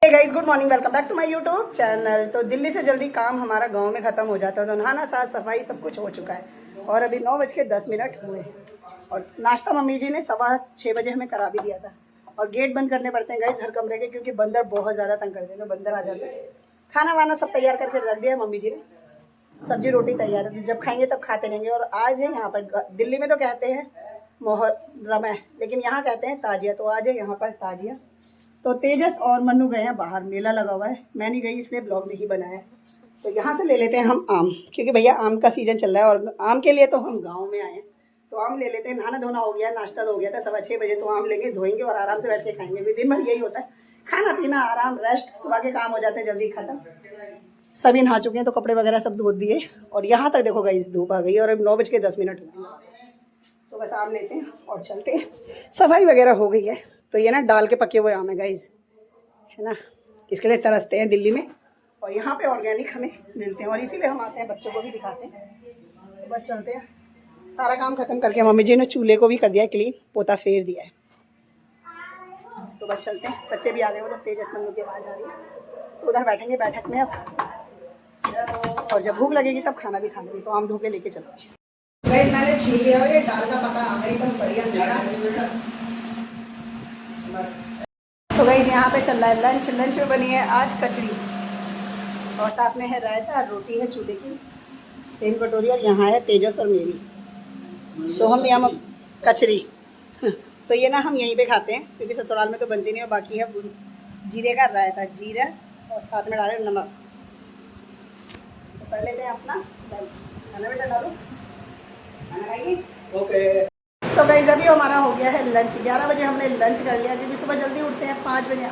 Guys, good morning, welcome back to my YouTube channel. तो दिल्ली से जल्दी काम हमारा गांव में ख़त्म हो जाता है, तो नहाना साफ सफाई सब कुछ हो चुका है और अभी 9:10 हुए और नाश्ता मम्मी जी ने 6:15 बजे हमें करा भी दिया था। और गेट बंद करने पड़ते हैं गाइस हर कमरे के, क्योंकि बंदर बहुत ज़्यादा तंग करते हैं, तो बंदर आ जाते हैं। खाना वाना सब तैयार करके रख दिया मम्मी जी ने, सब्जी रोटी तैयार है, तो जब खाएंगे तब खाते रहेंगे। और आज है यहाँ पर, दिल्ली में तो कहते हैं मोहर्रम है, लेकिन यहाँ कहते हैं ताजिया, तो आज है यहाँ पर ताजिया। तो तेजस और मन्नू गए हैं बाहर, मेला लगा हुआ है, मैं नहीं गई इसलिए ब्लॉग नहीं बनाया। तो यहाँ से ले लेते हैं हम आम, क्योंकि भैया आम का सीज़न चल रहा है और आम के लिए तो हम गांव में आए हैं। तो आम ले लेते हैं। नहाना धोना हो गया, नाश्ता तो हो गया था 6:15 बजे, तो आम लेंगे, धोएंगे और आराम से बैठ के खाएंगे। भी दिन भर यही होता है, खाना पीना आराम रेस्ट, सुबह के काम हो जाते हैं जल्दी खत्म। सभी नहा चुके हैं तो कपड़े वगैरह सब धो दिए और यहाँ तक देखो गाइस धूप आ गई और अब 9:10 हुए। तो बस आम लेते हैं और चलते हैं। सफाई वगैरह हो गई है। तो ये ना डाल के पके हुए आम है गाइस, है ना, इसके लिए तरसते हैं दिल्ली में, और यहाँ पे ऑर्गेनिक हमें मिलते हैं और इसीलिए हम आते हैं, बच्चों को भी दिखाते हैं। तो बस चलते हैं। सारा काम खत्म करके मम्मी जी ने चूल्हे को भी कर दिया है क्लीन, पोता फेर दिया है। तो बस चलते हैं। बच्चे भी आ गए, उधर तेजस मन्नू की आवाज़ आ रही है, तो उधर बैठेंगे बैठक में अब, और जब भूख लगेगी तब खाना भी खा लेंगे। तो आम धो के लेके चलते हैं। मैंने छील लिया और ये दाल का पता आ गया एकदम बढ़िया मेरा। बस तो गाइस यहाँ पे चल रहा है लंच। लंच में बनी है आज कचरी और साथ में है रायता, रोटी है चूल्हे की सेम कटोरी, और यहाँ है तेजस और मेरी। तो हम यहाँ कचरी तो ये ना हम यहीं पे खाते हैं, क्योंकि ससुराल में तो बनती नहीं। और बाकी है जीरे का रायता, जीरा और साथ में डाले नमक। तो कर लेते हैं अपना लंच। खाना बेटा डालो, खाना खाएगी? ओके। तो गाइस अभी हमारा हो गया है लंच। 11 बजे हमने लंच कर लिया, क्योंकि सुबह जल्दी उठते हैं, 5 बजे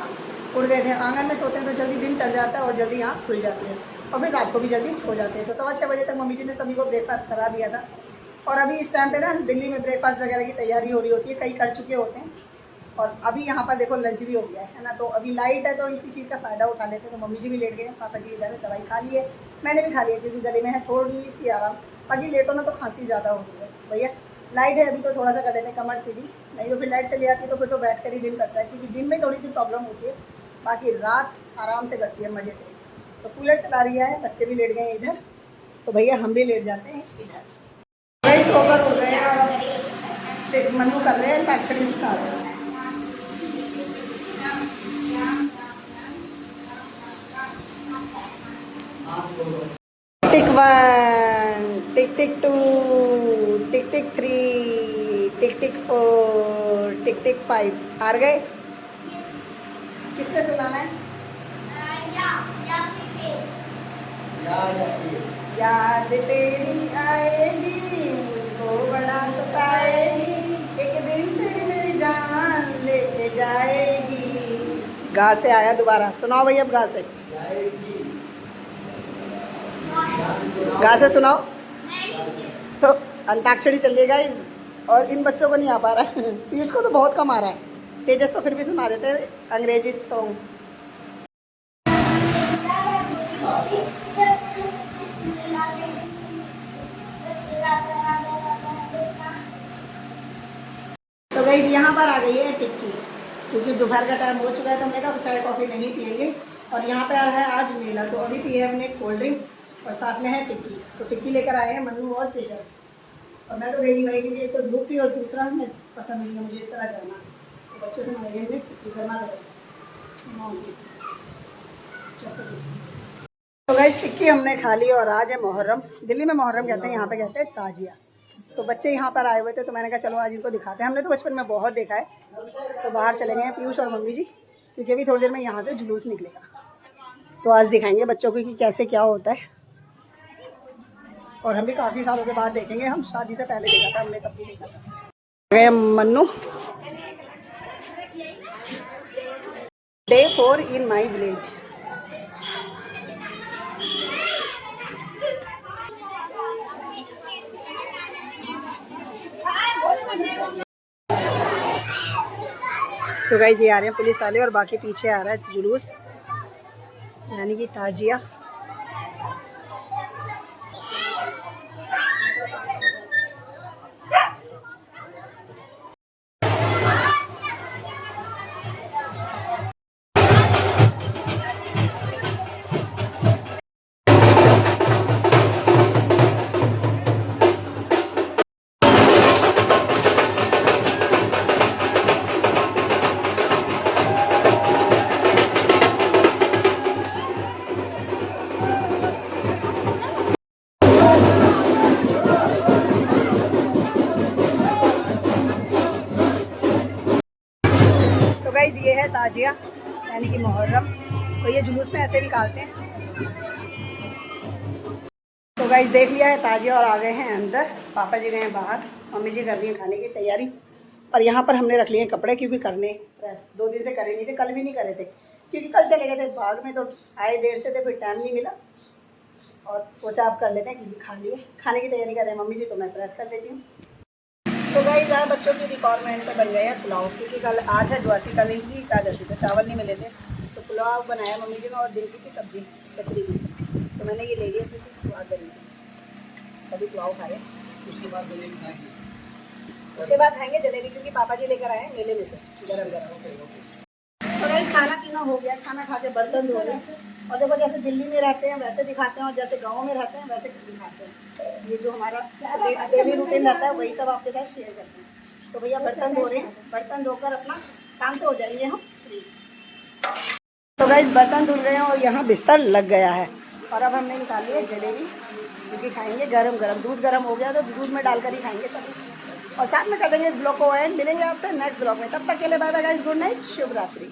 उठ गए थे। आंगन में सोते हैं तो जल्दी दिन चढ़ जाता है और जल्दी आँख खुल जाती है, और फिर रात को भी जल्दी सो जाते हैं। तो 6:15 बजे तक मम्मी जी ने सभी को ब्रेकफास्ट करा दिया था। और अभी इस टाइम पे ना दिल्ली में ब्रेकफास्ट वगैरह की तैयारी हो रही होती है, कई कर चुके होते हैं। और अभी यहाँ पर देखो लंच भी हो गया है ना। तो अभी लाइट है तो इसी चीज़ का फ़ायदा उठा लेते हैं। तो मम्मी जी भी लेट गए, पापा जी इधर दवाई खा लिए, मैंने भी खा लिया, क्योंकि गले में है थोड़ी सी आराम। बाकी लेटो ना तो खांसी ज़्यादा होती है भैया। लाइट है अभी तो थोड़ा सा कर लेते हैं कमर सीधी, नहीं तो फिर लाइट चली जाती है तो फिर तो बैठ कर ही दिन करता है, क्योंकि दिन में थोड़ी सी प्रॉब्लम होती है, बाकी रात आराम से करती है मज़े से। तो कूलर चला रही है, बच्चे भी लेट गए हैं इधर, तो भैया हम भी लेट जाते हैं इधर। वही सोकर उठ गए हैं और मन्नू कर रहे हैं अंताक्षरी स्टार्ट। टिक 1, टिक टिक 2, टिक टिक 3, टिक टिक 4, टिक टिक 5। हार गए? किससे सुनाना है? याद तेरी आएगी, मुझको बड़ा सताएगी, एक दिन तेरी मेरी जान लेके जाएगी। गा से आया दोबारा, सुनाओ भैया। अब गा से, गा से सुनाओ। तो अंताक्षरी चल रही है गाइस, और इन बच्चों को नहीं आ पा रहा है। पीयूष को तो बहुत कम आ रहा है, तेजस तो फिर भी सुना देते हैं अंग्रेजी सॉन्ग। तो गाइस यहाँ पर आ गई है टिक्की, क्योंकि दोपहर का टाइम हो चुका है, तो हमने कहा चाय कॉफ़ी नहीं पियेंगे। और यहाँ पे आ रहा है आज मेला, तो अभी पिए हमने कोल्ड ड्रिंक और साथ में है टिक्की। तो टिक्की लेकर आए हैं मन्नू और तेजस, और मैं तो गई नहीं भाई, क्योंकि एक तो धूप थी और दूसरा हमें पसंद नहीं है मुझे इस तरह जाना। तो बच्चों से मंगाई हमने टिक्की गर्मा गर्म। तो गाइस टिक्की हमने खा ली और आज है मुहर्रम। दिल्ली में मुहर्रम कहते हैं, यहाँ पे कहते हैं ताजिया। तो बच्चे यहाँ पर आए हुए थे, तो मैंने कहा चलो आज इनको दिखाते हैं। हमने तो बचपन में बहुत देखा है। तो बाहर चले गए हैं पीयूष और मम्मी जी, क्योंकि अभी थोड़ी देर में यहाँ से जुलूस निकलेगा, तो आज दिखाएंगे बच्चों को कि कैसे क्या होता है। और हम भी काफ़ी सालों के बाद देखेंगे, हम शादी से पहले देखा था, हमने तब भी देखा था। गए Mannu, Day 4 in my village. तो गाइस ये आ रहे हैं पुलिस वाले, और बाकी पीछे आ रहा है जुलूस, यानी कि ताजिया। मुहर्रम, तो ये जुलूस में ऐसे निकालते हैं। तो गाइस देख लिया है ताजिया और आ गए हैं अंदर। पापा जी गए हैं बाहर, मम्मी जी कर रही हैं खाने की तैयारी। और यहाँ पर हमने रख लिए कपड़े क्योंकि करने प्रेस 2 दिन से करे नहीं थे, कल भी नहीं करे थे क्योंकि कल चले गए थे बाग में, तो आए देर से थे, फिर टाइम नहीं मिला और सोचा आप कर लेते हैं क्योंकि खा लिए। खाने की तैयारी कर रहे हैं मम्मी जी, तो मैं प्रेस कर लेती हूँ। तो गाइस आज बच्चों की रिक्वायरमेंट पे बन गए हैं पुलाव, क्योंकि कल आज है द्वासी, कल ही एकादशी, तो चावल नहीं मिले थे, तो पुलाव बनाया मम्मी जी ने और दिन की सब्जी कचरी की, तो मैंने ये ले लिया क्योंकि स्वाद बनी थी। सभी पुलाव खाए, उसके बाद खाएंगे जलेबी क्योंकि पापा जी लेकर आए मेले में से गरम गरम। तो गाइस खाना पीना हो गया, खाना खा के बर्तन धो रहे हैं। और देखो जैसे दिल्ली में रहते हैं वैसे दिखाते हैं और जैसे गाँव में रहते हैं वैसे दिखाते हैं। ये जो हमारा डेली रूटीन रहता है वही सब आपके साथ शेयर करते हैं। तो भैया बर्तन धो रहे हैं, बर्तन धोकर अपना काम से हो जाएंगे हम फ्री। तो गाइस बर्तन धुल गए हैं और यहाँ बिस्तर लग गया है। और अब हमने निकाली है जलेबी क्योंकि खाएंगे गरम गरम। दूध गरम हो गया तो दूध में डालकर ही खाएंगे सभी। और साथ में कर देंगे इस ब्लॉग को एंड। मिलेंगे आपसे नेक्स्ट ब्लॉग में, तब तक के लिए bye bye guys, good night, शुभ रात्रि।